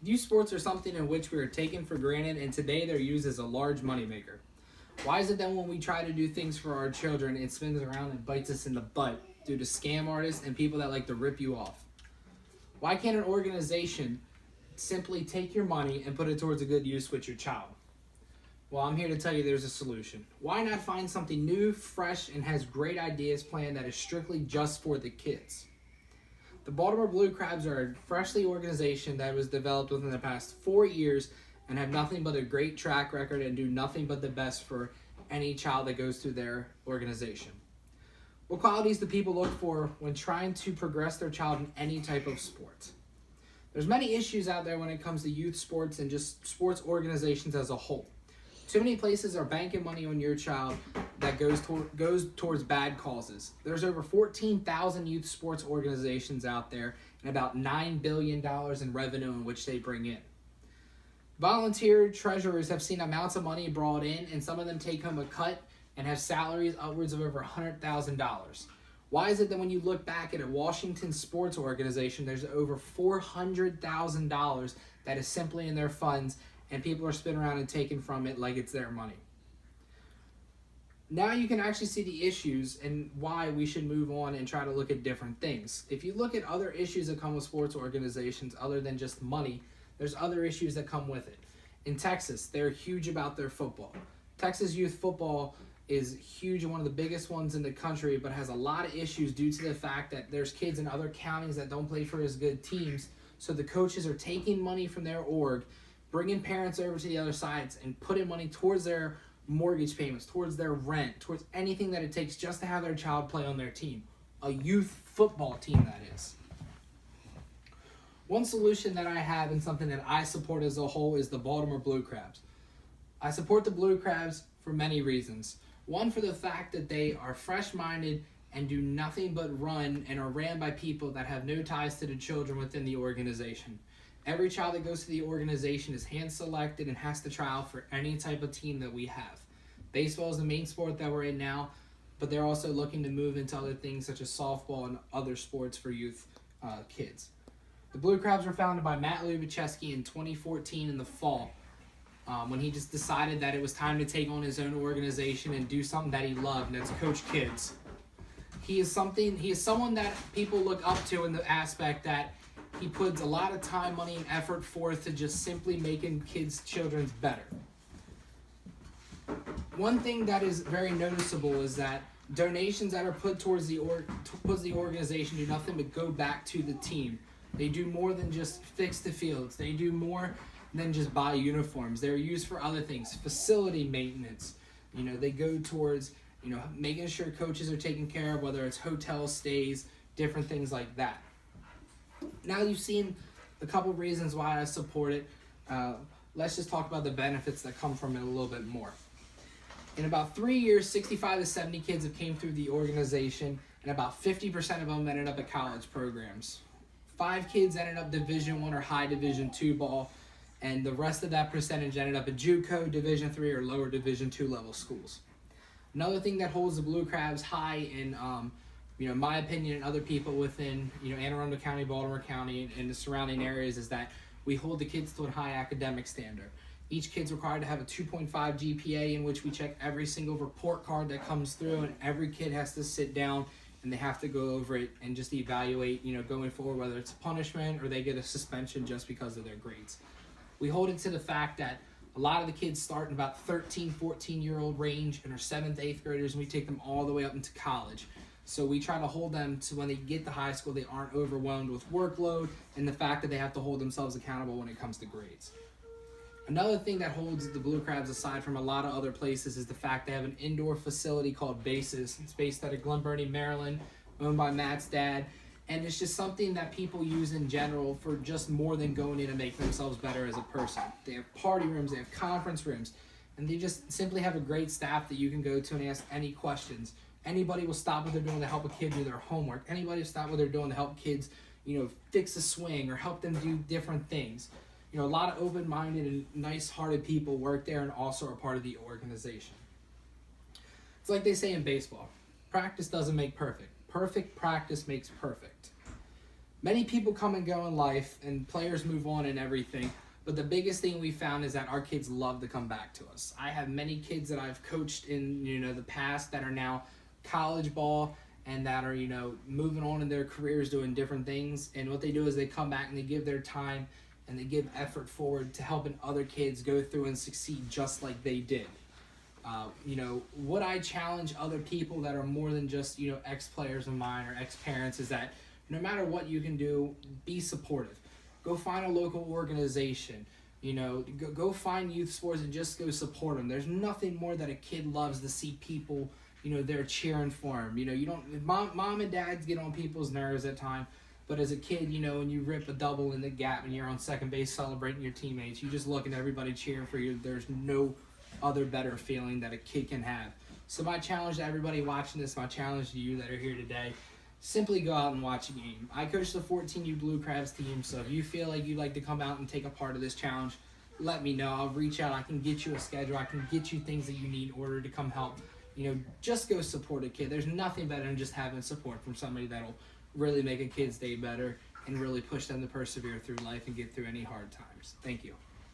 Youth sports are something in which we are taken for granted, and today they're used as a large moneymaker. Why is it that when we try to do things for our children, it spins around and bites us in the butt due to scam artists and people that like to rip you off? Why can't an organization simply take your money and put it towards a good use with your child? Well, I'm here to tell you there's a solution. Why not find something new, fresh, and has great ideas planned that is strictly just for the kids? The Baltimore Blue Crabs are a freshly organization that was developed within the past 4 years and have nothing but a great track record and do nothing but the best for any child that goes through their organization. What qualities do people look for when trying to progress their child in any type of sport? There's many issues out there when it comes to youth sports and just sports organizations as a whole. Too many places are banking money on your child that goes towards bad causes. There's over 14,000 youth sports organizations out there and about $9 billion in revenue in which they bring in. Volunteer treasurers have seen amounts of money brought in, and some of them take home a cut and have salaries upwards of over $100,000. Why is it that when you look back at a Washington sports organization, there's over $400,000 that is simply in their funds, and people are spinning around and taking from it like it's their money? Now you can actually see the issues and why we should move on and try to look at different things. If you look at other issues that come with sports organizations other than just money, there's other issues that come with it. In Texas, they're huge about their football. Texas youth football is huge and one of the biggest ones in the country, but has a lot of issues due to the fact that there's kids in other counties that don't play for as good teams, so the coaches are taking money from their org, bringing parents over to the other sides and putting money towards their mortgage payments, towards their rent, towards anything that it takes just to have their child play on their team. A youth football team, that is. One solution that I have and something that I support as a whole is the Baltimore Blue Crabs. I support the Blue Crabs for many reasons. One, for the fact that they are fresh-minded and do nothing but run and are ran by people that have no ties to the children within the organization. Every child that goes to the organization is hand-selected and has to try out for any type of team that we have. Baseball is the main sport that we're in now, but they're also looking to move into other things such as softball and other sports for youth kids. The Blue Crabs were founded by Matt Lubicheski in 2014 in the fall, when he just decided that it was time to take on his own organization and do something that he loved, and that's coach kids. He is someone that people look up to in the aspect that he puts a lot of time, money, and effort forth to just simply making children's better. One thing that is very noticeable is that donations that are put towards the organization do nothing but go back to the team. They do more than just fix the fields. They do more than just buy uniforms. They're used for other things, facility maintenance. They go towards, making sure coaches are taken care of, whether it's hotel stays, different things like that. Now you've seen a couple reasons why I support it. Let's just talk about the benefits that come from it a little bit more. In about 3 years, 65 to 70 kids have came through the organization, and about 50% of them ended up at college programs. 5 kids ended up Division I or high Division II ball, and the rest of that percentage ended up at JUCO, Division III, or lower Division II level schools. Another thing that holds the Blue Crabs high in my opinion and other people within, Anne Arundel County, Baltimore County, and the surrounding areas is that we hold the kids to a high academic standard. Each kid's required to have a 2.5 GPA, in which we check every single report card that comes through, and every kid has to sit down and they have to go over it and just evaluate, going forward, whether it's a punishment or they get a suspension just because of their grades. We hold it to the fact that a lot of the kids start in about 13, 14-year-old range and are 7th, 8th graders, and we take them all the way up into college. So we try to hold them to when they get to high school, they aren't overwhelmed with workload and the fact that they have to hold themselves accountable when it comes to grades. Another thing that holds the Blue Crabs aside from a lot of other places is the fact they have an indoor facility called Bases. It's based out of Glen Burnie, Maryland, owned by Matt's dad. And it's just something that people use in general for just more than going in and making themselves better as a person. They have party rooms, they have conference rooms, and they just simply have a great staff that you can go to and ask any questions. Anybody will stop what they're doing to help a kid do their homework. Anybody will stop what they're doing to help kids, fix a swing or help them do different things. A lot of open-minded and nice-hearted people work there and also are part of the organization. It's like they say in baseball, practice doesn't make perfect. Perfect practice makes perfect. many people come and go in life, and players move on and everything. But the biggest thing we found is that our kids love to come back to us. I have many kids that I've coached in the past that are now college ball and that are moving on in their careers doing different things. And what they do is they come back and they give their time and they give effort forward to helping other kids go through and succeed just like they did. What I challenge other people that are more than just ex-players of mine or ex-parents is that no matter what you can do, be supportive. Go find a local organization. Go find youth sports and just go support them. There's nothing more that a kid loves to see people, they're cheering for him. You don't. Mom and dads get on people's nerves at times, but as a kid, when you rip a double in the gap and you're on second base celebrating your teammates, you just look at everybody cheering for you. There's no other better feeling that a kid can have. So my challenge to everybody watching this, my challenge to you that are here today, simply go out and watch a game. I coach the 14U Blue Crabs team, so if you feel like you'd like to come out and take a part of this challenge, let me know. I'll reach out. I can get you a schedule. I can get you things that you need in order to come help. Just go support a kid. There's nothing better than just having support from somebody that'll really make a kid's day better and really push them to persevere through life and get through any hard times. Thank you.